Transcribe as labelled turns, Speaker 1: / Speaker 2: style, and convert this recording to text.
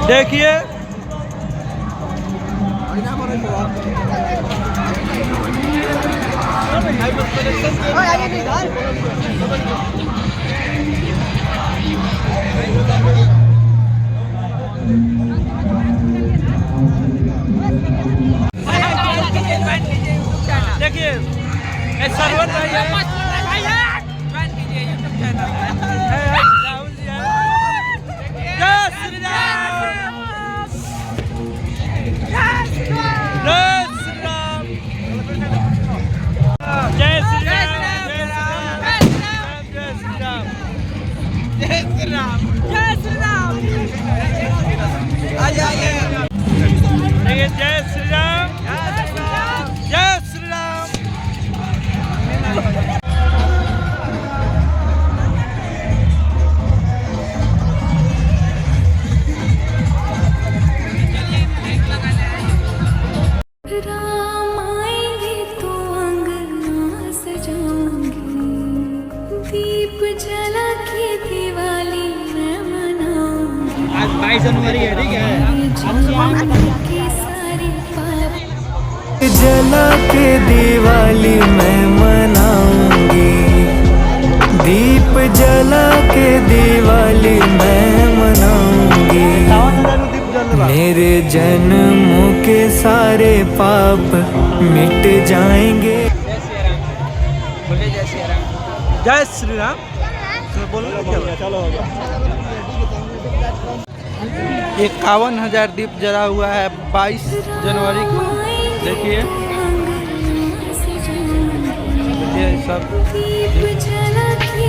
Speaker 1: देखिए देखिए सर्वर भाई है, राहुल जी है। जय श्री राम, जय श्री राम, जय श्री राम, जय श्री राम, जय श्री राम, जय श्री राम। देखिए जय श्री राम, जय श्री राम।
Speaker 2: राम आएंगे तो अंगना सजाऊंगी, दीप जला के दिवाली मैं मनाऊंगी।
Speaker 1: आज 22 जनवरी है, ठीक है।
Speaker 2: के सारे पाप
Speaker 3: जला के दिवाली मैं मनाऊंगी, दीप जला के दिवाली मैं मनाऊंगी। मेरे जन्मों के सारे पाप मिट जाएंगे।
Speaker 1: जय श्री राम। बोलो चलो हो गया। 51,000 दीप जला हुआ है 22 जनवरी को। देखिए ये सब
Speaker 2: दीप जला के